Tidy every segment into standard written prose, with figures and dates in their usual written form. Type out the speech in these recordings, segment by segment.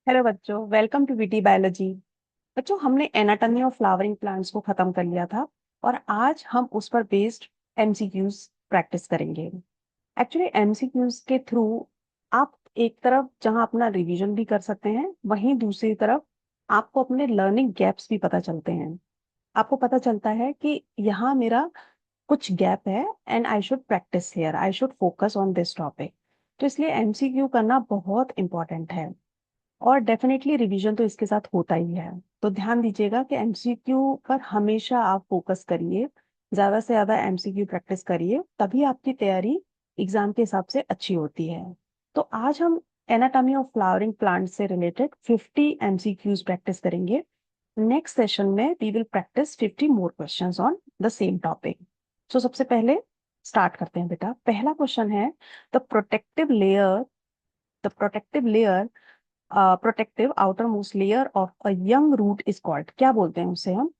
Hello बच्चों, welcome to VT biology. बच्चों, हमने एनाटॉमी ऑफ फ्लावरिंग प्लांट्स को खत्म कर लिया था और आज हम उस पर बेस्ड एमसीक्यूज प्रैक्टिस करेंगे। एक्चुअली एमसीक्यूज के थ्रू आप एक तरफ जहां अपना रिवीजन भी कर सकते हैं, वहीं दूसरी तरफ आपको अपने लर्निंग गैप्स भी पता चलते हैं। आपको पता चलता है कि यहाँ मेरा कुछ गैप है and I should practice here, I should focus on this topic. तो इसलिए एमसीक्यू करना बहुत इंपॉर्टेंट है और डेफिनेटली रिवीजन तो इसके साथ होता ही है। तो ध्यान दीजिएगा कि एमसीक्यू पर हमेशा आप फोकस करिए, ज्यादा से ज्यादा एमसीक्यू प्रैक्टिस करिए, तभी आपकी तैयारी एग्जाम के हिसाब से अच्छी होती है। तो आज हम एनाटॉमी ऑफ फ्लावरिंग प्लांट से रिलेटेड 50 एमसीक्यूज प्रैक्टिस करेंगे। नेक्स्ट सेशन में we will practise 50 more questions on the same topic. So सबसे पहले स्टार्ट करते हैं बेटा। पहला क्वेश्चन है, the protective layer the protective layer protective outer most layer of a young root is called. क्या बोलते हैं उसे हम?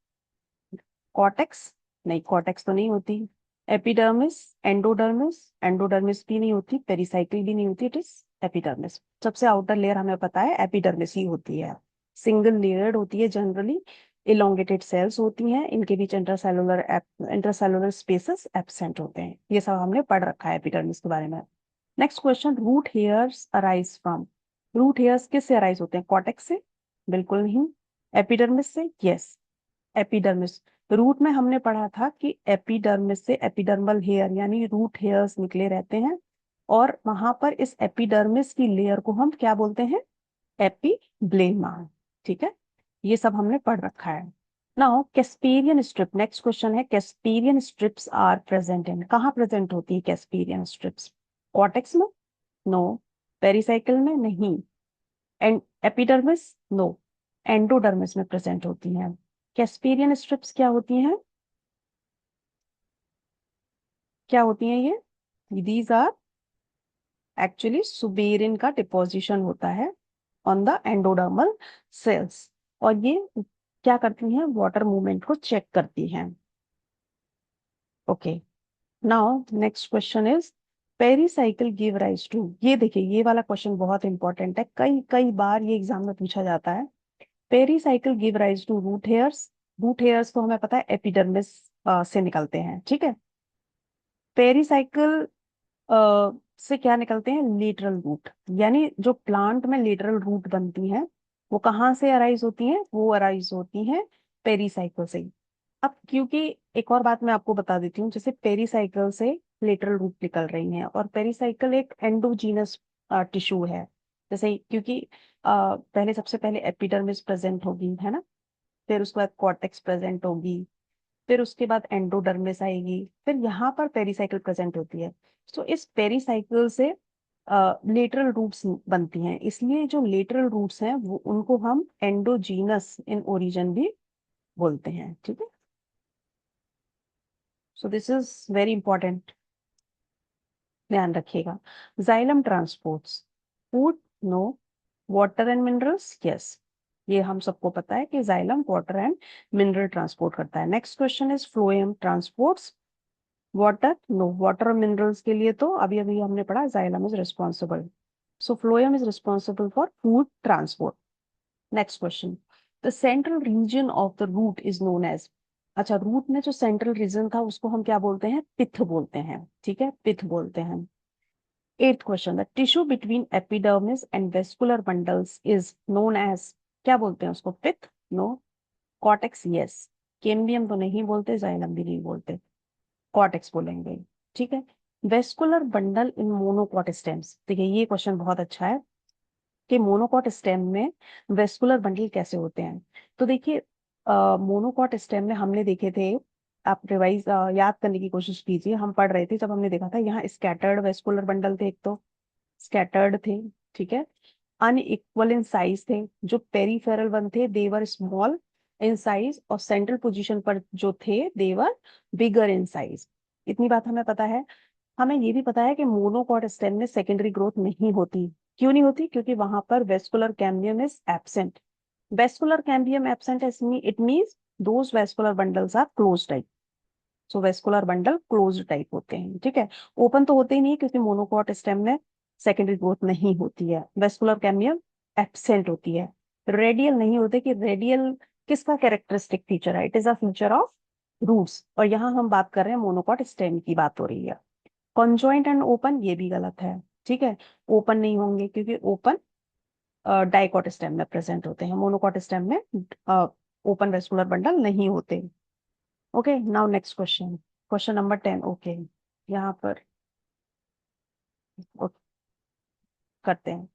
कॉर्टेक्स? नहीं, कॉर्टेक्स तो नहीं होती। एपिडर्मिस? एंडोडर्मिस? एंडोडर्मिस भी नहीं होती, पेरिसाइकिल भी नहीं होती, इट इज एपिडर्मिस। सबसे आउटर लेयर हमें पता है एपिडर्मिस ही होती है। सिंगल लेयर्ड होती है जनरली, इलोंगेटेड सेल्स होती हैं, इनके बीच इंटरसेलुलर स्पेसेस एब्सेंट होते हैं। ये सब हमने पढ़ रखा है एपिडर्मिस के बारे में। Next question, root hairs arise from. Root hairs किससे अराइज होते हैं? कॉर्टेक्स से? बिल्कुल नहीं। एपिडर्मिस से? Yes, epidermis. रूट में हमने पढ़ा था कि एपिडर्मिस से एपिडर्मल हेयर यानी रूट हेयर्स निकले रहते हैं और वहां पर इस एपिडर्मिस की लेयर को हम क्या बोलते हैं? एपिब्लेमा। ठीक है, ये सब हमने पढ़ रखा है। Now Casparian strip, next question है, Casparian strips are present in, कहाँ प्रेजेंट होती है कैस्पेरियन स्ट्रिप्स? कॉर्टेक्स में? नो। पेरिसाइकिल में? नहीं। And epidermis? नो। एंडोडर्मिस में प्रेजेंट होती हैं। कैस्पेरियन स्ट्रिप्स क्या होती हैं? क्या होती हैं ये? दीज आर एक्चुअली सुबेरिन का डिपोजिशन होता है ऑन द एंडोडर्मल सेल्स और ये क्या करती हैं? वाटर मूवमेंट को चेक करती हैं। Okay, now next question is, pericycle give rise to. ये देखिए, ये वाला क्वेश्चन बहुत इंपॉर्टेंट है, कई कई बार ये एग्जाम में पूछा जाता है। Pericycle give rise to root hairs. Root hairs तो हमें पता है एपिडर्मिस से निकलते हैं, ठीक है। पेरिसाइकिल से क्या निकलते हैं? लेटरल रूट, यानी जो प्लांट में लेटरल रूट बनती हैं वो कहाँ से अराइज होती हैं? वो अराइज होती हैं पेरिसाइकिल से। अब क्योंकि एक और बात मैं आपको बता देती हूँ, जैसे पेरिसाइकिल से लेटरल रूट निकल रही हैं और पेरिसाइकिल एक एंडोजीनस टिश्यू है। जैसे क्योंकि पहले सबसे पहले एपिडर्मिस प्रेजेंट होगी, है ना, फिर उसके बाद कॉर्टेक्स प्रेजेंट होगी, फिर उसके बाद एंडोडर्मिस आएगी, फिर यहाँ पर पेरिसाइकिल प्रेजेंट होती है। तो इस पेरिसाइकिल से लेटरल रूट्स बनती हैं, इसलिए जो लेटरल रूट्स हैं वो उनको हम एंडोजीनस इन ओरिजिन भी बोलते हैं, ठीक है। So this is very important, ध्यान रखिएगा। Xylem transports food? No. Water and minerals? Yes, ये हम सबको पता है कि xylem water and mineral transport करता है। Next question is, phloem transports water? No, water और मिनरल्स के लिए तो अभी अभी हमने पढ़ा xylem is responsible. So phloem is responsible for food transport. Next question, the central region of the root is known as. अच्छा, रूट में जो सेंट्रल रीजन था उसको हम क्या बोलते हैं? पिथ बोलते हैं, ठीक है, पिथ बोलते हैं। Eighth question, the tissue between epidermis and vascular bundles is known as. क्या बोलते हैं उसको? Pith? No. Cortex? Yes. Cambium तो नहीं बोलते, जाइलम भी नहीं बोलते, कॉर्टेक्स बोलेंगे, ठीक है। वेस्कुलर बंडल इन मोनोकॉट स्टेम्स, देखिए ये क्वेश्चन बहुत अच्छा है कि मोनोकॉट स्टेम में वेस्कुलर बंडल कैसे होते हैं। तो देखिए, मोनोकॉट स्टेम में हमने देखे थे, आप रिवाइज याद करने की कोशिश कीजिए, हम पढ़ रहे थे जब हमने देखा था यहाँ स्कैटर्ड वेस्कुलर बंडल थे, एक तो स्कैटर्ड थे, ठीक है, अनइक्वल इन साइज थे। जो पेरिफेरल वन थे देवर स्मॉल इन साइज और सेंट्रल पोजीशन पर जो थे देवर बिगर इन साइज। इतनी बात हमें पता है। हमें ये भी पता है कि मोनोकॉट स्टेम में सेकेंडरी ग्रोथ नहीं होती। क्यों नहीं होती? क्योंकि वहां पर vascular cambium is absent. Vascular cambium absent it means those vascular bundles are close type. So vascular bundle close type होते हैं, ठीक है। ओपन तो होते ही नहीं क्योंकि मोनोकॉट स्टेम में सेकेंडरी ग्रोथ नहीं होती है। वेस्कुलर कैम्बियम एब्सेंट होती है, रेडियल नहीं होते। कि रेडियल किसका कैरेक्टरिस्टिक फीचर है? It is a feature of roots, और यहाँ हम बात कर रहे हैं मोनोकॉट स्टेम की बात हो रही है। कॉन्जॉइंट एंड ओपन ये भी गलत है, ठीक है। ओपन नहीं होंगे क्योंकि ओपन डाइकॉट स्टेम में प्रेजेंट होते हैं, मोनोकॉट स्टेम में ओपन वेस्कुलर बंडल नहीं होते। Okay, now next question, question number 10। Okay, यहाँ पर okay, करते हैं।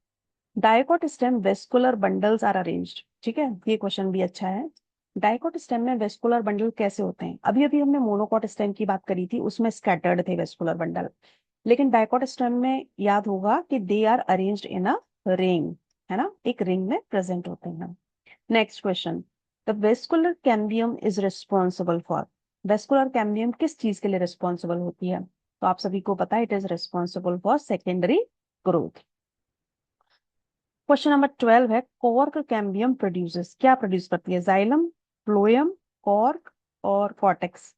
Dicot stem vascular bundles are arranged, ठीक है, ये क्वेश्चन भी अच्छा है। डाइकोट स्टेम में वेस्कुलर बंडल कैसे होते हैं? अभी अभी हमने मोनोकॉट स्टेम की बात करी थी, उसमें स्कैटर्ड थे वेस्कुलर बंडल, लेकिन डाइकोट स्टेम में याद होगा कि they are arranged in a ring, है ना, एक रिंग में प्रेजेंट होते हैं। Next question, the vascular cambium is responsible for, vascular cambium किस चीज के लिए रिस्पॉन्सिबल होती है? तो आप सभी को पता है, it is responsible for secondary growth. Question number 12 है, कॉर्क कैम्बियम प्रोड्यूसेस, क्या प्रोड्यूस करती है? जाइलम, फ्लोएम, कॉर्क और कॉर्टेक्स।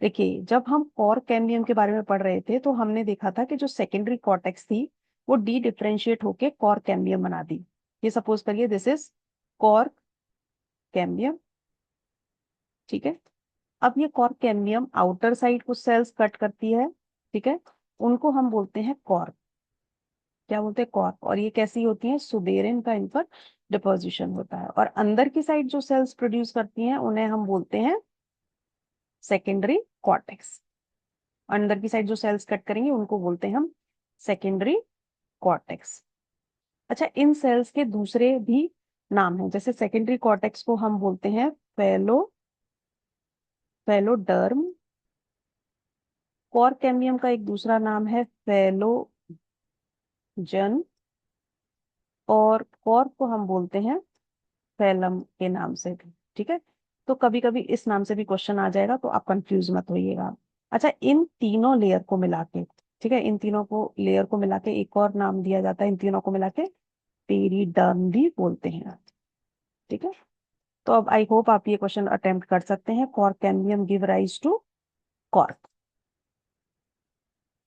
देखिए, जब हम कॉर्क कैम्बियम के बारे में पढ़ रहे थे तो हमने देखा था कि जो सेकेंडरी कॉर्टेक्स थी वो डी डिफरेंशिएट होके कॉर्क कैम्बियम बना दी। ये सपोज करिए दिस इज कॉर्क कैम्बियम, ठीक है। अब ये कॉर्क कैम्बियम आउटर साइड कुछ सेल्स कट करती है, ठीक है, उनको हम बोलते हैं कॉर्क। क्या बोलते हैं? कॉर्क। और ये कैसी होती हैं? सुबेरिन का इन पर डिपोजिशन होता है, और अंदर की साइड जो सेल्स प्रोड्यूस करती हैं उन्हें हम बोलते हैं सेकेंडरी कॉर्टेक्स। अंदर की साइड जो सेल्स कट करेंगे उनको बोलते हैं हम सेकेंडरी कॉर्टेक्स। अच्छा, इन सेल्स के दूसरे भी नाम हैं, जैसे सेकेंडरी कॉर्टेक्स को हम बोलते हैं फेलोडर्म, कॉर्क कैम्बियम का एक दूसरा नाम है फेलोजन, और कॉर्क को हम बोलते हैं फैलम के नाम से भी, ठीक है। तो कभी कभी इस नाम से भी क्वेश्चन आ जाएगा, तो आप कंफ्यूज मत होइएगा। अच्छा, इन तीनों लेयर को मिला के, ठीक है, इन तीनों को लेयर को मिला के एक और नाम दिया जाता है, इन तीनों को मिला के पेरिडर्म भी बोलते हैं, ठीक है। तो अब आई होप आप ये क्वेश्चन अटेम्प्ट कर सकते हैं, cork cambium give rise to cork.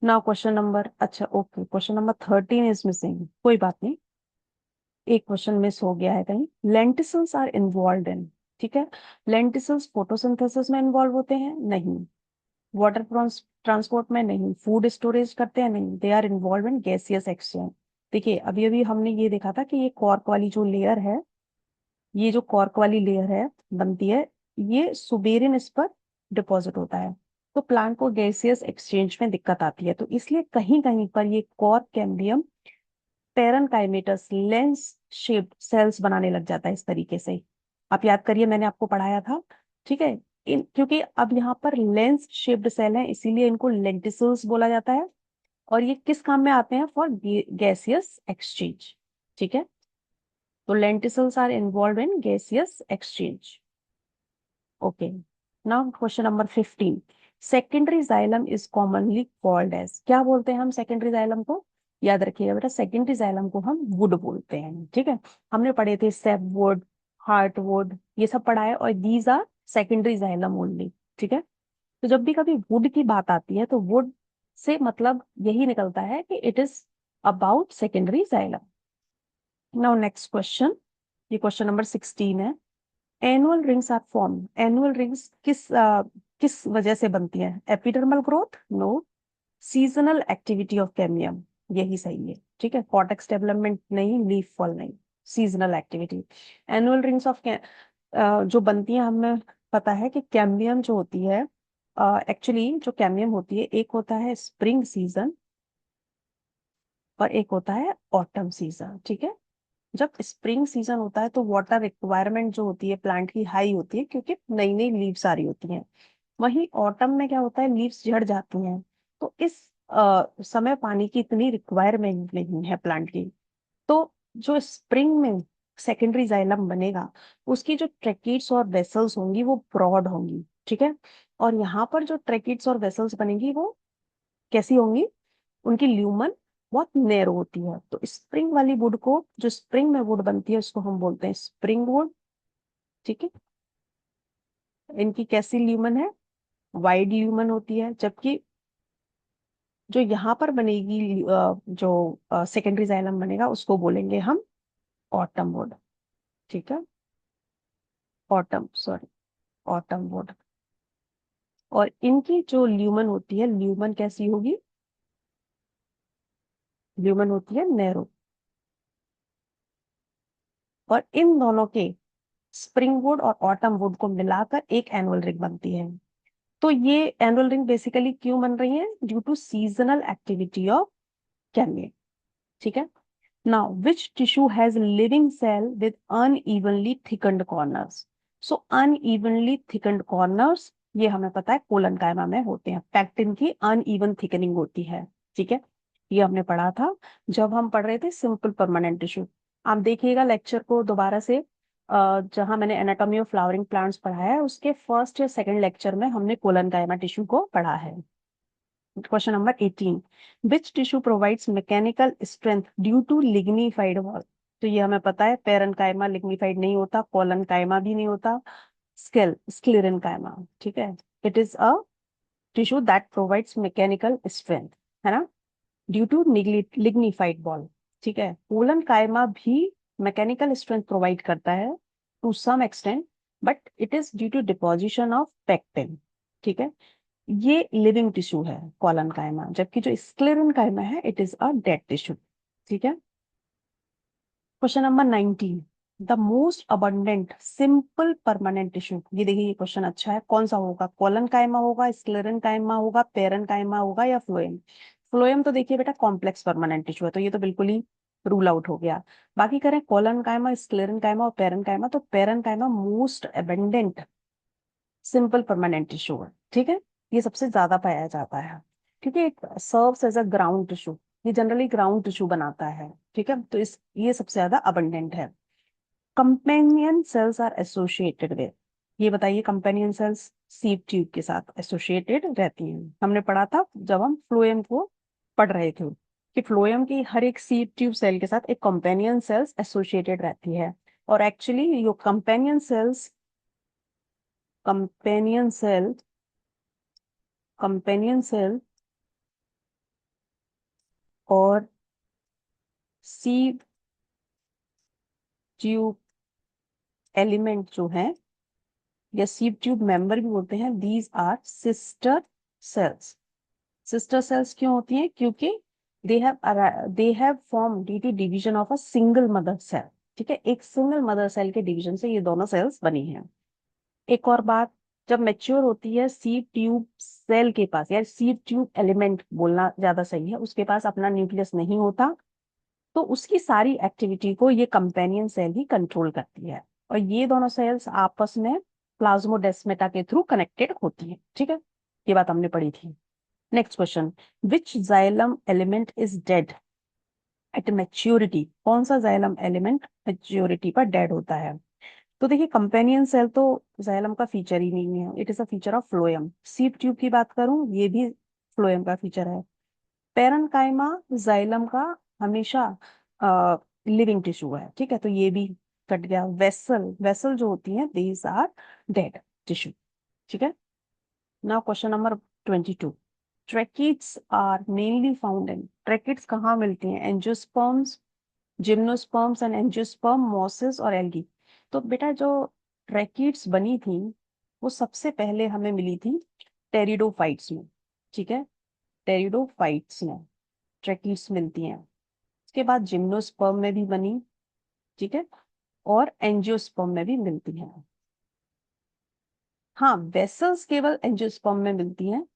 Now question number, अच्छा okay, question number 13 is missing, कोई बात नहीं, एक क्वेश्चन मिस हो गया है कहीं। लेंटिसल्स आर इन्वॉल्व इन, ठीक है, लेंटिसल्स फोटोसिंथेसिस में इन्वॉल्व होते हैं? नहीं। वाटर ट्रांसपोर्ट में? नहीं। फूड स्टोरेज करते हैं? नहीं। They are involve in gaseous exchange. देखिए, अभी अभी हमने ये देखा था कि ये कॉर्क वाली जो लेयर है, ये जो कॉर्क वाली लेयर है बनती है, ये सुबेरिन इस पर डिपॉजिट होता है, तो प्लांट को गैसियस एक्सचेंज में दिक्कत आती है, तो इसलिए कहीं कहीं पर ये cork cambium parenchymatous lens shaped cells बनाने लग जाता है इस तरीके से। आप याद करिए, मैंने आपको पढ़ाया था, ठीक है। इन क्योंकि अब यहाँ पर लेंस शेप्ड सेल है, इसीलिए इनको लेंटिसल्स बोला जाता है, और ये किस काम में आते हैं? फॉर गैसियस एक्सचेंज, ठीक है। तो lenticels are involve in gaseous exchange. Okay, now question number 15, secondary xylem is commonly called as, क्या बोलते हैं हम सेकेंडरी जाइलम को? याद रखिएगा बेटा, सेकेंडरी जाइलम को हम वुड बोलते हैं, ठीक है। हमने पढ़े थे सेप वुड, हार्ट वुड, ये सब पढ़ा है, और these are secondary xylem only, ठीक है। तो जब भी कभी वुड की बात आती है तो वुड से मतलब यही निकलता है कि it is about secondary xylem. Now next question, ये क्वेश्चन नंबर 16 है। Annual rings are form, annual rings किस वजह से बनती हैं? Epidermal growth? No. Seasonal activity of cambium, यही सही है, ठीक है। कॉर्टेक्स डेवलपमेंट नहीं, लीफ फॉल नहीं, seasonal activity. Annual rings of जो बनती है, हमें पता है कि कैम्बियम जो होती है, एक्चुअली जो कैम्बियम होती है, एक होता है स्प्रिंग सीजन और एक होता है ऑटम सीजन, ठीक है। जब स्प्रिंग सीजन होता है तो वाटर रिक्वायरमेंट जो होती है प्लांट की हाई होती है, क्योंकि नई नई लीव्स आ रही होती हैं। वहीं ऑटम में क्या होता है? लीव्स झड़ जाती हैं, तो इस समय पानी की इतनी रिक्वायरमेंट नहीं है प्लांट की। तो जो स्प्रिंग में सेकेंडरी जाइलम बनेगा, उसकी जो ट्रैकिड्स और वेसल्स होंगी वो ब्रॉड होंगी, ठीक है। और यहाँ पर जो ट्रैकिड्स और वेसल्स बनेंगी वो कैसी होंगी? उनकी ल्यूमन बहुत नैरो होती है। तो स्प्रिंग वाली वुड को, जो स्प्रिंग में वुड बनती है, उसको हम बोलते हैं स्प्रिंग वुड, ठीक है। इनकी कैसी ल्यूमन है? वाइड ल्यूमन होती है, जबकि जो यहाँ पर बनेगी जो सेकेंडरी जाइलम बनेगा उसको बोलेंगे हम ऑटम वुड, ठीक है, ऑटम वुड। और इनकी जो ल्यूमन होती है, ल्यूमन कैसी होगी? ल्यूमन होती है नैरो। और इन दोनों के स्प्रिंग वुड और ऑटम वुड को मिलाकर एक एनुअल रिंग बनती है। तो ये एनुअल रिंग बेसिकली क्यों बन रही है? Due to seasonal activity of cambium, ठीक है। Now which tissue has living cell with unevenly thickened corners? So unevenly thickened corners, ये हमें पता है कोलन कायमा में होते हैं, पैक्टिन की अनइवन थिकनिंग होती है, ठीक है। ये हमने पढ़ा था जब हम पढ़ रहे थे सिंपल परमानेंट टिश्यू। आप देखिएगा लेक्चर को दोबारा से, जहां मैंने एनाटॉमी ऑफ फ्लावरिंग प्लांट्स पढ़ाया है उसके फर्स्ट या सेकंड लेक्चर में हमने कोलन कायमा टिश्यू को पढ़ा है। Question number 18, which tissue provides mechanical strength due to lignified wall? तो ये हमें पता है पेरन कायमा लिग्निफाइड नहीं होता, कोलन कायमा भी नहीं होता, स्क्लेरन कायमा, ठीक है। It is a tissue that provides mechanical strength, है ना, ड्यू टू लिग्निफाइड बॉल, ठीक है। कोलन कायमा भी मैकेनिकल स्ट्रेंथ प्रोवाइड करता है to some extent, but it is due to deposition of pectin, ठीक है। ये लिविंग टिश्यू है कॉलन कायमा, जबकि जो स्क्लेरन कायमा है it is a dead tissue, ठीक है। Question number 19, the most abundant simple permanent tissue, ये देखिए ये क्वेश्चन अच्छा है, कौन सा होगा? कॉलन कायमा होगा, स्क्लेरन कायमा होगा, पेरन कायमा होगा या फ्लोएम? फ्लोएम तो देखिए बेटा कॉम्प्लेक्स परमानेंट टिश्यू है, तो ये तो बिल्कुल ही रूल आउट हो गया। बाकी करें कॉलन कायमा, स्क्लेरन कायमा और पेरन कायमा, तो पेरन कायमा most abundant simple permanent tissue है, ठीक है। ये सबसे ज्यादा पाया जाता है क्योंकि it serves as a ground tissue, ये जनरली ग्राउंड टिश्यू बनाता है, ठीक है। तो इस ये सबसे ज्यादा अबंडेंट है। Companion cells are associated with, ये बताइए कंपेनियन सेल्स सीव ट्यूब के साथ एसोसिएटेड रहती हैं। हमने पढ़ा था जब हम फ्लोएम को पढ़ रहे थे कि फ्लोएम की हर एक सीव ट्यूब सेल के साथ एक कंपेनियन सेल्स एसोसिएटेड रहती है। और एक्चुअली यो कंपेनियन सेल कंपेनियन सेल और सीव ट्यूब एलिमेंट जो है या सीव ट्यूब मेंबर भी होते हैं, these are sister cells. Sister cells क्यों होती हैं? क्योंकि they have form due to division of a single mother cell, ठीक है। एक सिंगल मदर सेल के डिवीजन से ये दोनों सेल्स बनी हैं। एक और बात, जब मैच्योर होती है सीव ट्यूब सेल के पास, या सीव ट्यूब एलिमेंट बोलना ज्यादा सही है, उसके पास अपना न्यूक्लियस नहीं होता, तो उसकी सारी एक्टिविटी को ये कंपेनियन सेल ही कंट्रोल करती है। और ये दोनों सेल्स आपस में प्लाज्मोडेस्मेटा के थ्रू कनेक्टेड होती है, ठीक है। ये बात हमने पढ़ी थी। Next question, which xylem element is dead at maturity? कौन सा जाइलम एलिमेंट मैच्योरिटी पर डेड होता है? तो देखिए कंपेनियन सेल तो जाइलम का फीचर ही नहीं है, it is a feature of phloem. Sieve tube की बात करूं, ये भी फ्लोएम का फीचर है। पेरेन्काइमा जाइलम का हमेशा लिविंग टिश्यू है, ठीक है, तो ये भी कट गया। वेसल वेसल जो होती है दीज आर डेड टिश्यू, ठीक है। Now question number 22, tracheids are mainly found in, tracheids कहाँ मिलती हैं? Angiosperms, gymnosperms and angiosperm, mosses और एल्गी। तो बेटा जो ट्रैकिड्स बनी थी वो सबसे पहले हमें मिली थी टेरिडोफाइट्स में, ठीक है। टेरिडोफाइट्स में ट्रैकिड्स मिलती हैं। उसके बाद जिम्नोस्पर्म में भी बनी, ठीक है, और एंजियोस्पर्म में भी मिलती हैं। हाँ, वेसल्स केवल एंजियोस्पर्म में मिलती हैं,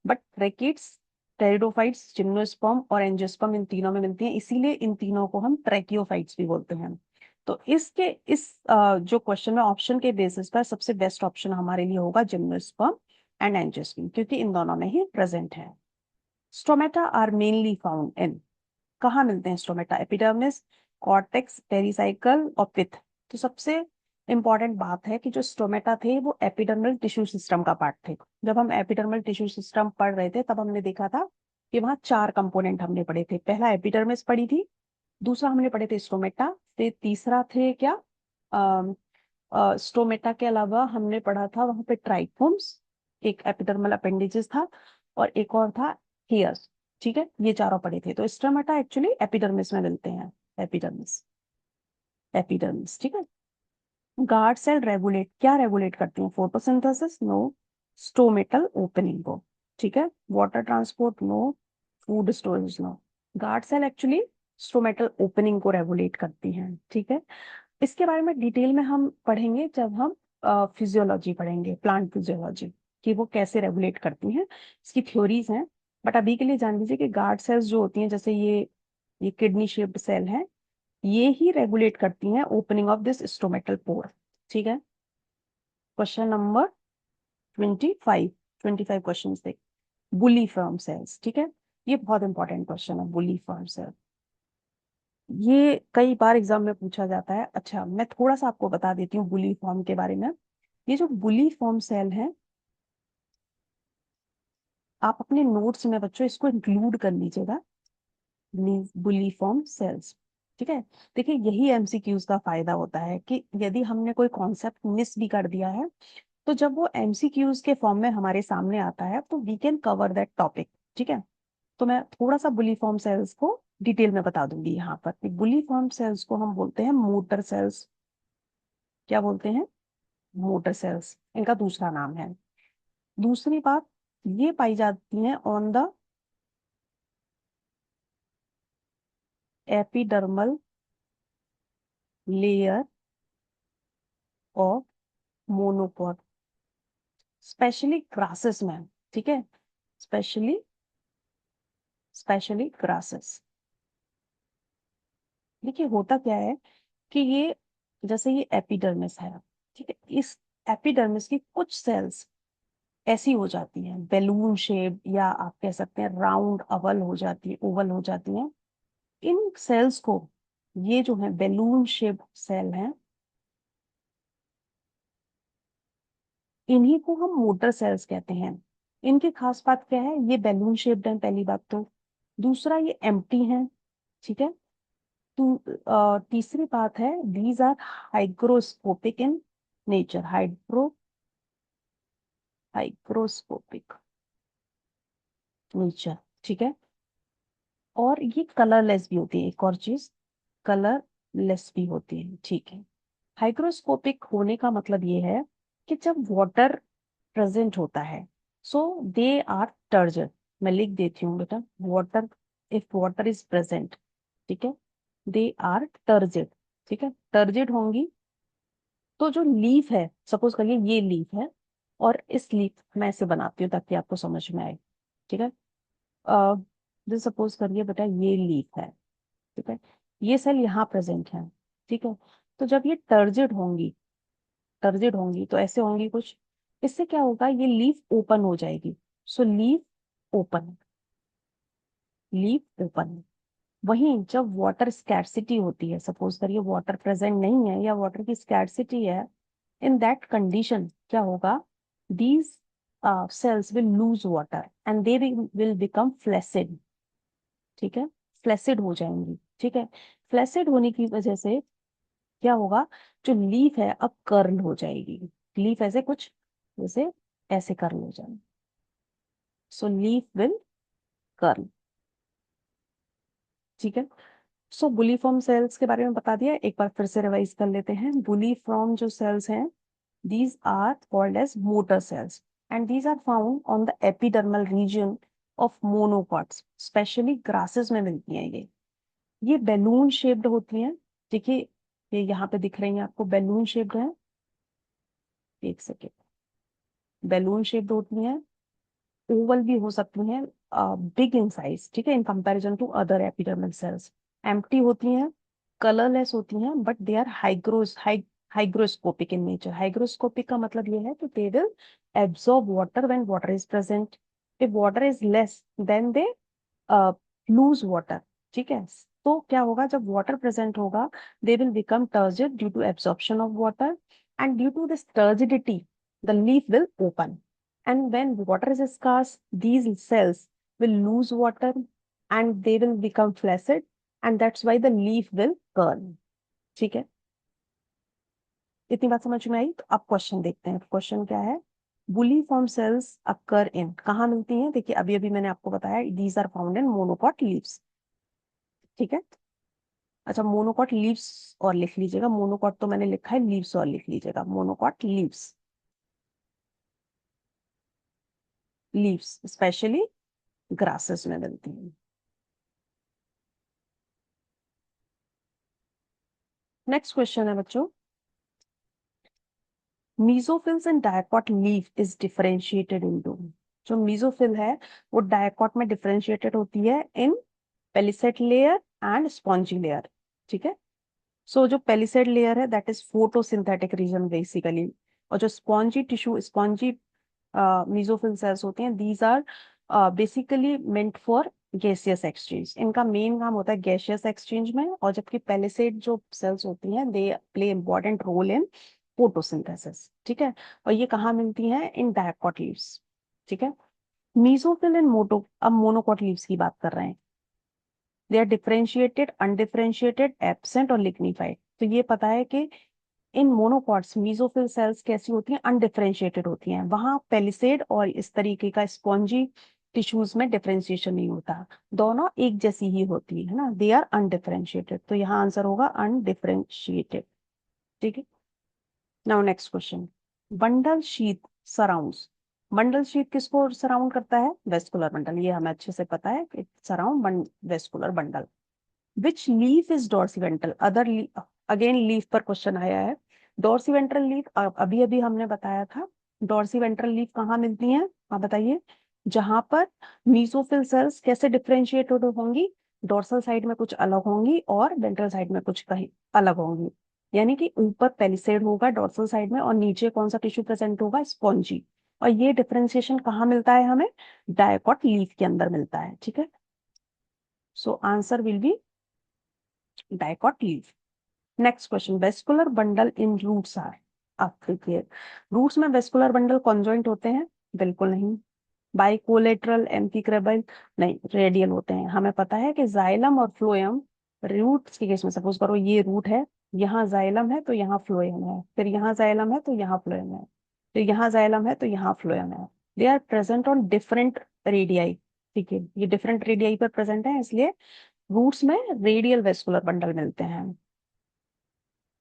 बट ट्रैकिड्स, टेरिडोफाइट्स, जिम्नोस्पर्म और एंजियोस्पर्म इन तीनों में मिलती हैं, इसीलिए इन तीनों को हम ट्रैकियोफाइट्स भी बोलते हैं। तो जो क्वेश्चन में ऑप्शन के बेसिस पर सबसे बेस्ट ऑप्शन हमारे लिए होगा जिम्नोस्पर्म एंड एंजियोस्पर्म, क्योंकि इन दोनों में ही प्रेजेंट है। Stomata are mainly found in, कहाँ मिलते हैं स्टोमेटा? एपिडर्मिस, कॉर्टेक्स, पेरिसाइकल और पिथ। तो सबसे इंपॉर्टेंट बात है कि जो स्टोमेटा थे वो एपिडर्मल टिश्यू सिस्टम का पार्ट थे। जब हम एपिडर्मल टिश्यू सिस्टम पढ़ रहे थे तब हमने देखा था कि वहाँ 4 कंपोनेंट हमने पढ़े थे। पहला एपिडर्मिस पढ़ी थी, दूसरा हमने पढ़े थे स्टोमेटा, फिर तीसरा थे क्या, स्टोमेटा के अलावा हमने पढ़ा था वहां पे ट्राइकोम्स, एक एपिडर्मल अपेंडेजेस था, और एक और था हेयर्स, ठीक है। ये चारों पढ़े थे। तो स्टोमेटा एक्चुअली एपिडर्मिस में मिलते हैं, एपिडर्मिस। एपिडर्मिस, ठीक है। गार्ड सेल रेगुलेट, क्या रेगुलेट करती हैं? फोटोसिंथेसिस नो, स्टोमेटल ओपनिंग को, ठीक है। Water transport no, food storage no. Guard cell actually stomatal opening को रेगुलेट करती हैं, ठीक है। इसके बारे में डिटेल में हम पढ़ेंगे जब हम फिजियोलॉजी पढ़ेंगे, प्लांट फिजियोलॉजी, कि वो कैसे रेगुलेट करती हैं, इसकी थ्योरीज हैं। बट अभी के लिए जान लीजिए कि गार्ड सेल्स जो होती हैं, जैसे ये किडनी शेप्ड सेल है, ये ही रेगुलेट करती हैं opening of this stomatal pore, ठीक है। क्वेश्चन नंबर 25, 25 क्वेश्चन थे। बुली फॉर्म सेल्स, ठीक है। ये बहुत इंपॉर्टेंट क्वेश्चन है, बुली फॉर्म सेल। ये कई बार एग्जाम में पूछा जाता है। अच्छा, मैं थोड़ा सा आपको बता देती हूँ बुली फॉर्म के बारे में। ये जो बुली फॉर्म सेल है, आप अपने नोट्स में बच्चों इसको इंक्लूड कर लीजिएगा, बुली फॉर्म सेल्स, ठीक है। देखिए, यही एमसीक्यूज का फायदा होता है कि यदि हमने कोई कॉन्सेप्ट मिस भी कर दिया है, तो जब वो एमसीक्यूज के फॉर्म में हमारे सामने आता है तो we can cover that topic, ठीक है। तो मैं थोड़ा सा बुली फॉर्म सेल्स को डिटेल में बता दूंगी यहाँ पर। बुली फॉर्म सेल्स को हम बोलते हैं मोटर सेल्स। क्या बोलते हैं? मोटर सेल्स इनका दूसरा नाम है। दूसरी बात, ये पाई जाती हैं on the epidermal layer of monocot, specially grasses में, ठीक है। Specially specially grasses. देखिए, होता क्या है कि ये, जैसे ये एपिडर्मिस है, ठीक है, इस एपिडर्मिस की कुछ सेल्स ऐसी हो जाती हैं, बैलून शेप, या आप कह सकते हैं राउंड अवल हो जाती है, ओवल हो जाती हैं। इन सेल्स को, ये जो है बैलून शेप सेल हैं, इन्हीं को हम मोटर सेल्स कहते हैं। इनकी खास बात क्या है? ये बैलून शेप्ड है, पहली बात तो। दूसरा, ये एम्प्टी हैं, ठीक है। तीसरी बात है, these are hygroscopic in nature, hygroscopic nature, ठीक है। और ये कलरलेस भी होती है, एक और चीज, कलरलेस भी होती है, ठीक है। हाइग्रोस्कोपिक होने का मतलब ये है कि जब वाटर प्रेजेंट होता है, सो दे आर टर्जन। मैं लिख देती हूँ बेटा, water, if water is present, ठीक है, दे आर टर्जिड, ठीक है, टर्जिड होंगी। तो जो लीफ है, सपोज करिए ये लीफ है, और इस लीफ मैं इसे बनाती हूँ ताकि आपको समझ में आए, ठीक है। जैसे सपोज करिए बेटा ये लीफ है, ठीक है, ये सेल यहाँ प्रेजेंट है, ठीक है। तो जब ये टर्जिड होंगी तो ऐसे होंगी कुछ। इससे क्या होगा? ये लीफ ओपन हो जाएगी। So open leaf open. वहीं जब वाटर स्कैर्सिटी होती है, सपोज करिए वाटर प्रेजेंट नहीं है या वाटर की स्कैर्सिटी है, इन दैट कंडीशन क्या होगा? These cells will lose water and they will become flaccid, ठीक है, फ्लैसिड हो जाएंगी, ठीक है। फ्लैसिड होने की वजह से क्या होगा? जो लीफ है अब कर्ल हो जाएगी। लीफ ऐसे कुछ, जैसे ऐसे कर्ल हो जाए, सो लीफ विल कर्ल, ठीक है। सो बुलीफॉर्म सेल्स के बारे में बता दिया, एक बार फिर से रिवाइज कर लेते हैं। बुलीफॉर्म जो सेल्स हैं, these are called as motor cells and these are found on the epidermal region of monocots, specially grasses में मिलती हैं ये बैलून शेप्ड होती हैं। देखिए, ये यहाँ पे दिख रही हैं आपको, बैलून शेप्ड है, एक सेकेंड, बैलून शेप्ड होती हैं, ओवल भी हो सकती हैं, बिग इन साइज, ठीक है, in comparison to other epidermal cells. Empty होती हैं, कलरलेस होती हैं, but they are hygroscopic in nature. Hygroscopic का मतलब ये है कि they will absorb water when water is present. If water is less then they lose water, ठीक है। तो क्या होगा? जब वाटर प्रेजेंट होगा, they will become turgid due to absorption of water, and due to this turgidity the leaf will open, and when water is scarce, these cells will lose water and they will become flaccid, and that's why the leaf will curl, ठीक है। इतनी बात समझ में आई? तो अब question देखते हैं। क्वेश्चन क्या है? बुली फॉर्म सेल्स अकर इन, कहाँ मिलती हैं? देखिए, अभी अभी मैंने आपको बताया, these are found in monocot leaves, ठीक है। अच्छा, मोनोकॉट लीव्स और लिख लीजिएगा, मोनोकॉट तो मैंने लिखा है, लीव्स और लिख लीजिएगा, monocot leaves, leaves specially grasses में मिलती हैं। नेक्स्ट क्वेश्चन है बच्चों, mesophylls and dicot leaf is differentiated into. जो मीजोफिल है वो डायकॉट में डिफरेंशिएटेड होती है in palisade layer and spongy layer. ठीक है, सो जो पेलिसेड लेयर है that is photosynthetic region basically, और जो spongy tissue, spongy mesophyll cells होते हैं, these are basically meant for gaseous exchange. इनका मेन काम होता है गैसियस एक्सचेंज में, और जबकि पेलिसेड जो सेल्स होती हैं they play important role in photosynthesis. ठीक है, और ये कहाँ मिलती हैं? In dicot leaves. ठीक है, मेसोफिल इन मोटो, अब मोनोकॉट लीव्स की बात कर रहे हैं। They are differentiated, undifferentiated, absent और लिग्निफाइड। तो ये पता है कि इन मोनोकॉट्स मेसोफिल सेल्स कैसी होती हैं? अनडिफरेंशिएटेड होती हैं। वहां पेलिसेड और इस तरीके का स्पॉन्जी टिश्यूज में डिफरेंशिएशन नहीं होता, दोनों एक जैसी ही होती है ना, दे आर अनडिफरेंशिएटेड। तो यहाँ आंसर होगा अनडिफरेंशिएटेड। ठीक है, now next question, bundle sheath surrounds. Bundle sheath किसको सराउंड करता है? वेस्कुलर बंडल, ये हमें अच्छे से पता है, it surround vascular bundle. Which leaf is dorsiventral? Other again leaf पर क्वेश्चन आया है। डोर्सिवेंट्रल लीफ अभी अभी हमने बताया था, डोर्सिवेंट्रल लीफ कहाँ मिलती हैं? आप बताइए। जहां पर मीसोफिल सेल्स कैसे डिफरेंशिएटेड होंगी? डोर्सल साइड में कुछ अलग होंगी और वेंट्रल साइड में कुछ कहीं अलग होंगी। यानी कि ऊपर पेलिसेड होगा डोर्सल साइड में, और नीचे कौन सा टिश्यू प्रेजेंट होगा? स्पॉन्जी। और ये डिफरेंशिएशन कहाँ मिलता है हमें? डायकॉट लीफ के अंदर मिलता है। ठीक है, so answer will be dicot leaf. Next question, vascular bundle in roots are. आप देखिए, रूट्स में वेस्कुलर बंडल कॉन्जॉइंट होते हैं? बिल्कुल नहीं। बाइकोलेटरल, एम्फिक्रेबल? नहीं, रेडियल होते हैं। हमें पता है कि जाइलम और फ्लोएम, रूट्स के केस में सपोज करो ये रूट है, यहाँ जाइलम है तो यहाँ फ्लोएम है, फिर यहाँ जाइलम है तो यहाँ फ्लोएम है, फिर यहाँ जाइलम है तो यहाँ फ्लोएम है। They are present on different radii. ठीक है, ये डिफरेंट रेडियाई पर प्रेजेंट है, इसलिए रूट्स में रेडियल वेस्कुलर बंडल मिलते हैं।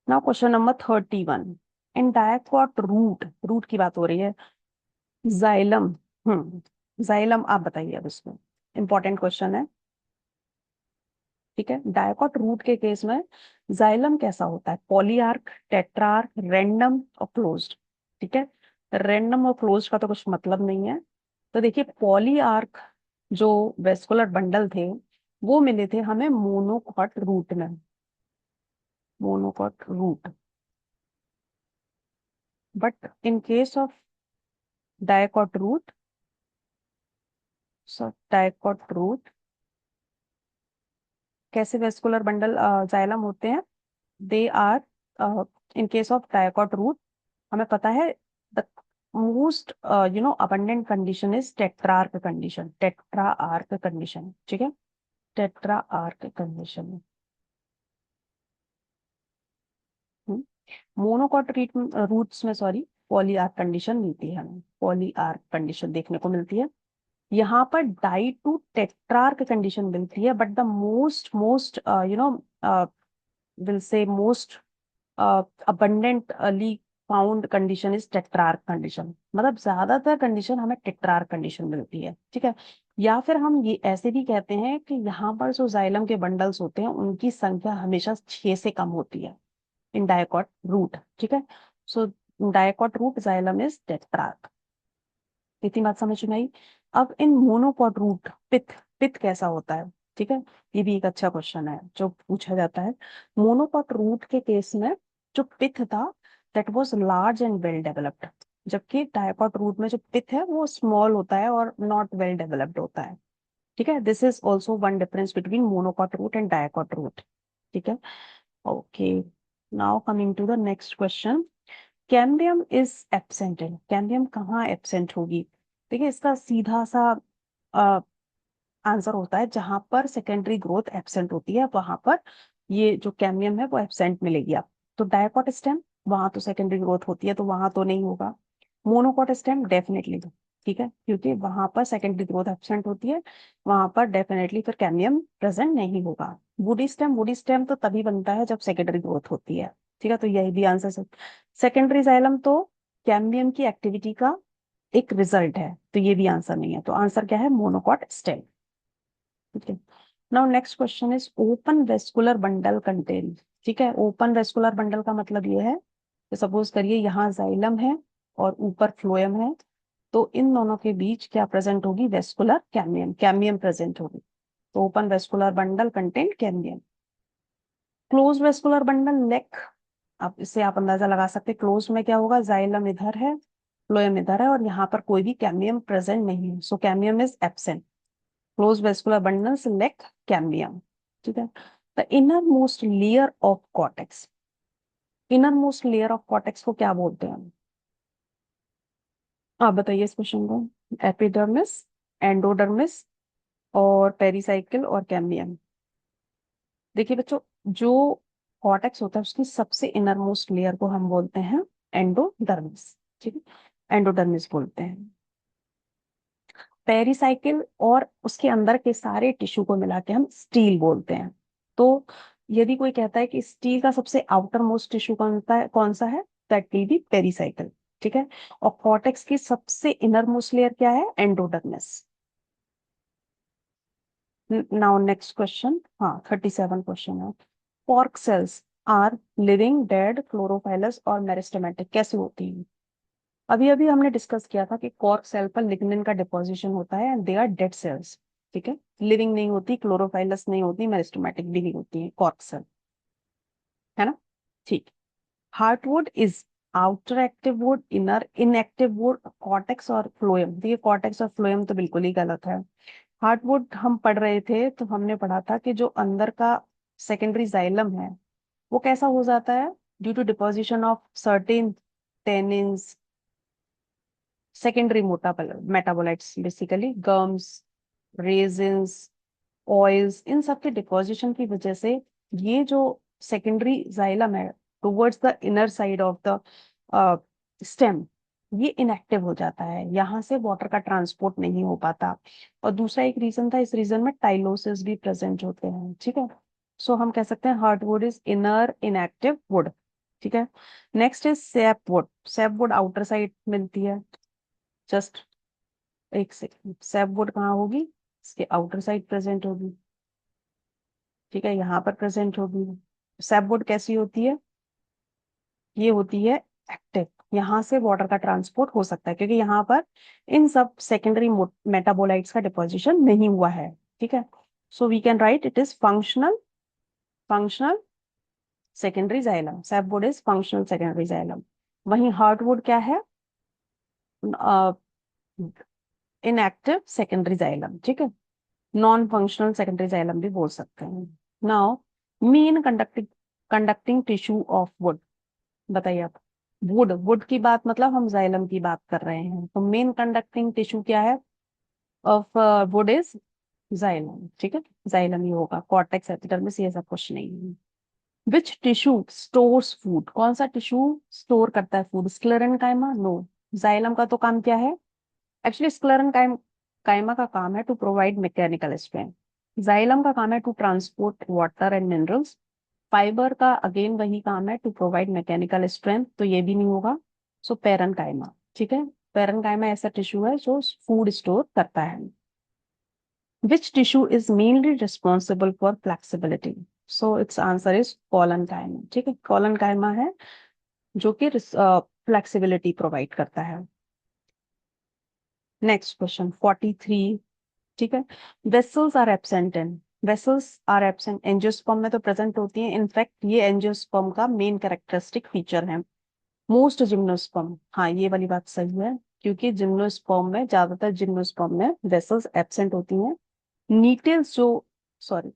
Now question number 31, in dicot root, root की बात हो रही है, जाइलम। जाइलम आप बताइए अब इसमें, इंपॉर्टेंट क्वेश्चन है। ठीक है, डायकॉट रूट के केस में जाइलम कैसा होता है? पॉलीआर्क, टेट्रार्क, रैंडम और क्लोज्ड? ठीक है, रैंडम और क्लोज्ड का तो कुछ मतलब नहीं है। तो देखिए, पॉलीआर्क जो वेस्कुलर बंडल थे वो मिले थे हमें मोनोकॉट रूट में, monocot root. But in case of dicot root, so dicot root कैसे वेस्कुलर बंडल जाइलम होते हैं? They are, in case of dicot root हमें पता है the most abundant condition is tetrarch condition, tetrarch condition. ठीक है, tetrarch condition. Monocot roots में sorry polyarch condition मिलती है, हमें पॉली आर्क कंडीशन देखने को मिलती है। यहाँ पर डाई टू टेट्रार्क कंडीशन मिलती है, but the most most will say most abundantly found condition is tetrarch condition. मतलब ज्यादातर कंडीशन हमें टेट्रार्क कंडीशन मिलती है। ठीक है, या फिर हम ये ऐसे भी कहते हैं कि यहाँ पर जो जाइलम के बंडल्स होते हैं उनकी संख्या हमेशा 6 से कम होती है इन डायकॉट रूट। ठीक है, so dicot root xylem is tetrarch. इतनी बात समझ में आई। अब इन मोनोकॉट रूट पिथ, पिथ कैसा होता है? ठीक है, ये भी एक अच्छा क्वेश्चन है जो पूछा जाता है। मोनोकॉट रूट के केस में जो पिथ था that was large and well developed, जबकि डायकॉट रूट में जो पिथ है वो स्मॉल होता है और नॉट वेल डेवलप्ड होता है। ठीक है, this is also one difference between monocot root and dicot root. ठीक है, okay, now coming to the next question, cambium is absent in. Cambium कहाँ एब्सेंट होगी? देखिए, इसका सीधा सा आंसर होता है जहां पर सेकेंडरी ग्रोथ एब्सेंट होती है वहां पर ये जो कैम्बियम है वो एब्सेंट मिलेगी आप। तो डायकॉट स्टेम, वहां तो सेकेंडरी ग्रोथ होती है तो वहां तो नहीं होगा। मोनोकॉट स्टेम डेफिनेटली, ठीक है, क्योंकि वहां पर सेकेंडरी ग्रोथ एब्सेंट होती है, वहां पर डेफिनेटली फिर कैम्बियम प्रेजेंट नहीं होगा। वुडी स्टेम तो तभी बनता है जब सेकेंडरी ग्रोथ होती है, ठीक है, तो यही भी आंसर है। सेकेंडरी जाइलम तो कैम्बियम की एक्टिविटी का एक रिजल्ट है, तो ये भी आंसर नहीं है, तो आंसर क्या है, मोनोकॉट स्टेम। ठीक है, now next question is open vascular bundle contain. ठीक है, ओपन वेस्कुलर बंडल का मतलब ये है कि सपोज करिए यहाँ जाइलम है और ऊपर फ्लोएम है, तो इन दोनों के बीच क्या प्रेजेंट होगी, वेस्कुलर कैम्बियम, कैम्बियम प्रेजेंट होगी, तो open vascular bundle contain cambium. Close vascular bundle नेक, अब इससे आप अंदाजा लगा सकते हैं क्लोज में क्या होगा, जाइलम इधर है, फ्लोएम इधर है, और यहाँ पर कोई भी कैम्बियम प्रेजेंट नहीं है, so cambium is absent. Close vascular bundles lack cambium. ठीक है, the inner most layer of cortex, inner most layer of cortex को क्या बोलते हैं, आप बताइए इस क्वेश्चन को। एपिडर्मिस, एंडोडर्मिस, और पेरिसाइकिल, और कैम्बियम। देखिए बच्चों, जो कॉर्टेक्स होता है उसकी सबसे इनर मोस्ट लेयर को हम बोलते हैं एंडोडर्मिस। ठीक है, एंडोडर्मिस बोलते हैं। पेरिसाइकिल और उसके अंदर के सारे टिश्यू को मिला के हम स्टील बोलते हैं। तो यदि कोई कहता है कि स्टील का सबसे आउटर मोस्ट टिश्यू कौन सा है, दैट विल बी पेरिसाइकिल। ठीक है, और कॉर्टेक्स की सबसे इनर मोस्ट लेयर क्या है, एंडोडर्मिस। नाउ नेक्स्ट क्वेश्चन, हाँ 37 क्वेश्चन है। Cork cells are living, dead, chlorophyllous और मेरिस्टेमेटिक, कैसे होती है। अभी अभी हमने डिस्कस किया था कि कॉर्क सेल पर लिग्निन का डिपोजिशन होता है and they are dead cells. ठीक है, लिविंग नहीं होती, क्लोरोफाइलस नहीं होती, मेरिस्टेमेटिक भी नहीं होती है कॉर्क सेल, है ना। ठीक, heartwood is outer active would, inner inactive would, cortex और फ्लोएम। देखिए कॉर्टेक्स और फ्लोएम तो बिल्कुल ही गलत है। हार्टवुड हम पढ़ रहे थे तो हमने पढ़ा था कि जो अंदर का सेकेंडरी जाइलम है वो कैसा हो जाता है, due to deposition of certain tannins, secondary metabolites, basically gums, resins, oils, इन सब के डिपोजिशन की वजह से ये जो सेकेंडरी जाइलम है towards the inner side of the stem, ये इनएक्टिव हो जाता है, यहाँ से वाटर का ट्रांसपोर्ट नहीं हो पाता। और दूसरा एक रीजन था, इस रीजन में टाइलोसिस भी प्रेजेंट होते हैं। ठीक है, सो हम कह सकते हैं hardwood is inner inactive would. ठीक है, next is sapwood. Sapwood outer side मिलती है, जस्ट एक सेकेंड, सैपवुड कहाँ होगी, इसके आउटर साइड प्रेजेंट होगी। ठीक है, यहाँ पर प्रेजेंट होगी। सैपवुड कैसी होती है, ये होती है एक्टिव, यहाँ से वाटर का ट्रांसपोर्ट हो सकता है क्योंकि यहाँ पर इन सब सेकेंडरी मेटाबोलाइट्स का डिपोजिशन नहीं हुआ है। ठीक है, so we can write it is functional, functional secondary xylem. Sapwood is functional secondary xylem. वहीं हार्टवुड क्या है, इनएक्टिव सेकेंडरी जाइलम। ठीक है, नॉन फंक्शनल सेकेंडरी जाइलम भी बोल सकते हैं। Now main conducting conducting tissue of would, बताइए आप। वुड, वुड की बात मतलब हम जाइलम की बात कर रहे हैं, तो मेन कंडक्टिंग टिश्यू क्या है ऑफ वुड इज जाइलम। ठीक है, जाइलम ही होगा, कॉर्टेक्स एपिडर्मिस ये सब कुछ नहीं है। विच टिश्यू स्टोर्स फूड, कौन सा टिश्यू स्टोर करता है फूड, स्क्लेरेंकाइमा, नो। जाइलम का तो काम क्या है, एक्चुअली काइमा का काम है to provide mechanical strength, xylem का काम है to transport water and minerals, fibre का अगेन वही काम है टू प्रोवाइड मैकेनिकल स्ट्रेंथ, तो ये भी नहीं होगा, सो पेरेन्काइमा। ठीक है, पेरेन्काइमा ऐसा टिश्यू है जो फूड स्टोर करता है। Which tissue is mainly responsible for flexibility, so it's answer is collenchyma. ठीक है, कॉलनकाइमा है जो कि फ्लेक्सिबिलिटी प्रोवाइड करता है। Next question 43। ठीक है, vessels are absent in, vessels are absent angiosperm में तो प्रेजेंट होती हैं, इनफैक्ट ये एंजियोस्पर्म का मेन कैरेक्टरिस्टिक फीचर है। मोस्ट जिम्नोस्पर्म, हाँ ये वाली बात सही है, क्योंकि जिम्नोस्पर्म में, ज्यादातर जिम्नोस्पर्म में वेसल्स एब्सेंट होती हैं। नीटल्स जो, सॉरी,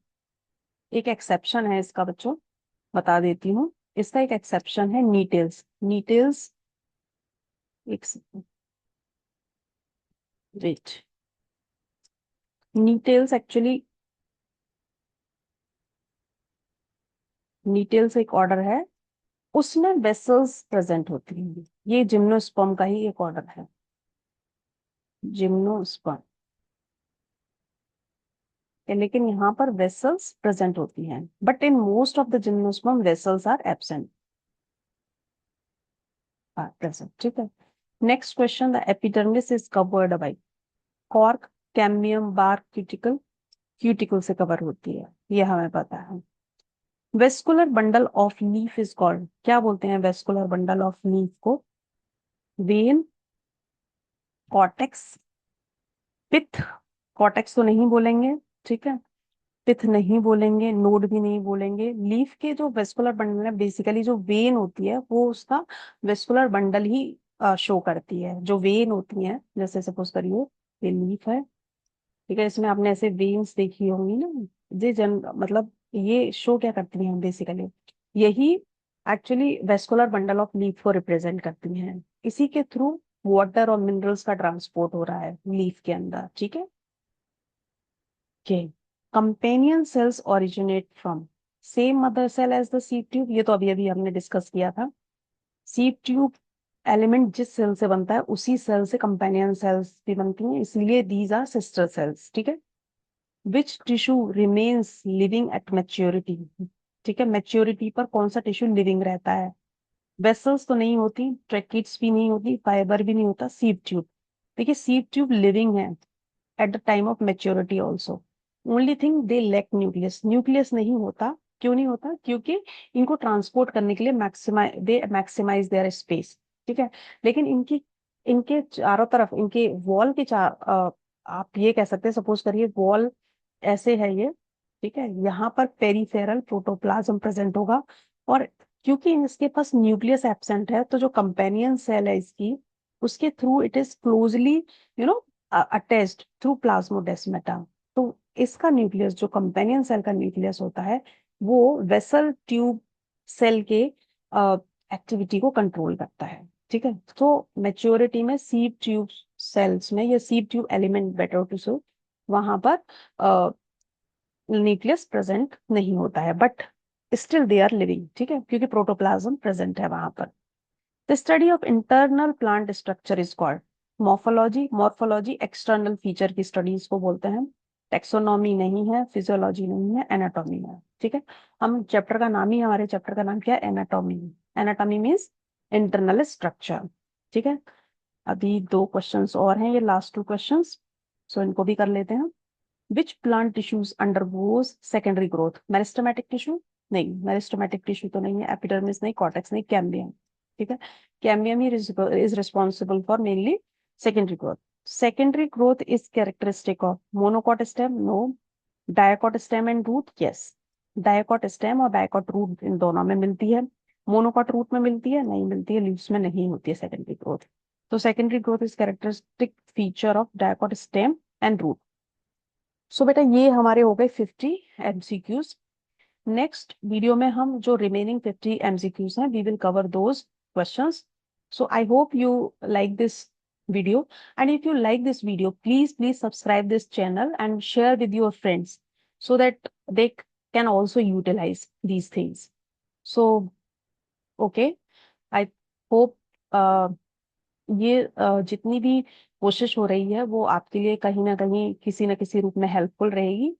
एक एक्सेप्शन है इसका बच्चों, बता देती हूँ, इसका एक एक्सेप्शन है नीटल्स। नीटल्स, एक वेट, नीटल्स एक्चुअली, नीटल्स एक ऑर्डर है, उसमें वेसल्स प्रेजेंट होती हैं, ये जिम्नोस्पर्म का ही एक ऑर्डर है, जिम्नोस्पर्म। लेकिन यहाँ पर वेसल्स प्रेजेंट होती हैं, but in most of the gymnosperm vessels are absent, present. ठीक है। Next question, the epidermis is covered by cork, cambium, bark, cuticle. Cuticle से कवर होती है, ये हमें पता है। Vascular bundle of leaf is called, क्या बोलते हैं वेस्कुलर बंडल ऑफ लीफ को? Vein, cortex, pith. कॉर्टेक्स तो नहीं बोलेंगे, ठीक है, पिथ नहीं बोलेंगे, नोड भी नहीं बोलेंगे। लीफ के जो वेस्कुलर बंडल है, बेसिकली जो वेन होती है वो उसका वेस्कुलर बंडल ही शो करती है। जो वेन होती है, जैसे सपोज करिए ये लीफ है, ठीक है, इसमें आपने ऐसे वेन्स देखी होंगी ना, ये मतलब ये शो क्या करती हैं बेसिकली, यही actually vascular bundle of leaf को रिप्रेजेंट करती हैं। इसी के थ्रू वाटर और मिनरल्स का ट्रांसपोर्ट हो रहा है लीफ के अंदर, ठीक है। के companion cells originate from same mother cell as the sieve tube, ये तो अभी अभी हमने डिस्कस किया था। सीड ट्यूब एलिमेंट जिस सेल से बनता है उसी सेल से कंपेनियन सेल्स भी बनती हैं, इसलिए दीज आर सिस्टर सेल्स, ठीक है। Which tissue remains living at maturity, ठीक है, मैच्योरिटी पर कौन सा टिश्यू लिविंग रहता है? वेसल्स तो नहीं होती, ट्रैकिड्स भी नहीं होती, फाइबर भी नहीं होता, सीड ट्यूब। देखिए सीड ट्यूब लिविंग है at the time of maturity also. Only thing they lack nucleus, nucleus नहीं होता। क्यों नहीं होता? क्योंकि इनको ट्रांसपोर्ट करने के लिए दे मैक्सिमाइज देयर स्पेस, ठीक है। लेकिन इनकी इनके चारों तरफ, इनके वॉल के आप ये कह सकते हैं, सपोज करिए वॉल ऐसे है ये, ठीक है, यहाँ पर पेरिफेरल प्रोटोप्लाज्म प्रेजेंट होगा, और क्योंकि इसके पास न्यूक्लियस एब्सेंट है, तो जो कंपेनियन सेल है इसकी, उसके through it is closely you know attached through plasmodesmata. तो इसका न्यूक्लियस, जो कंपेनियन सेल का न्यूक्लियस होता है, वो वेसल ट्यूब सेल के एक्टिविटी को कंट्रोल करता है, ठीक है। तो मेच्योरिटी में सीड ट्यूब सेल्स में, या sieve tube element better to say, वहां पर न्यूक्लियस प्रेजेंट नहीं होता है, but still they are living, ठीक है, क्योंकि प्रोटोप्लाज्म प्रेजेंट है वहां पर। The study of internal plant structure is called morphology. Morphology external feature की studies को बोलते हैं। टेक्सोनॉमी नहीं है, फिजियोलॉजी नहीं है, एनाटॉमी है, ठीक है। हम चैप्टर का नाम ही, हमारे चैप्टर का नाम क्या है? Anatomy. Anatomy means internal structure, ठीक है। अभी दो क्वेश्चंस और हैं, ये लास्ट टू क्वेश्चंस, सो इनको भी कर लेते हैं। Which plant tissues undergoes secondary growth? Meristematic tissue नहीं, मेरिस्टेमेटिक टिश्यू तो नहीं है, एपिडर्मिस नहीं, कॉर्टेक्स नहीं, कैम्बियम, ठीक है। कैम्बियम ही is responsible for mainly secondary growth. Secondary growth is characteristic of monocot stem, no. Dicot stem and root, yes. Dicot stem और डायकॉट रूट इन दोनों में मिलती है। मोनोकॉट रूट में मिलती है? नहीं मिलती है, लीव्स में नहीं होती है सेकेंडरी ग्रोथ। तो secondary growth is characteristic feature of dicot stem and root. So बेटा ये हमारे हो गए 50 एमसीक्यूज। नेक्स्ट वीडियो में हम जो रिमेनिंग 50 एमसीक्यूज हैं, we will cover those questions. So I hope you like this video, and if you like this video, please subscribe this channel and share with your friends so that they can also utilize these things. So okay, I hope ये जितनी भी कोशिश हो रही है वो आपके लिए कहीं ना कहीं किसी न किसी रूप में हेल्पफुल रहेगी।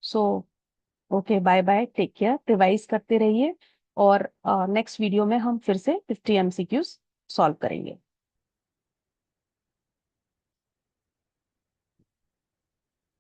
So okay, bye bye, take care, revise करते रहिए, और नेक्स्ट वीडियो में हम फिर से 50 एमसीक्यूज सॉल्व करेंगे।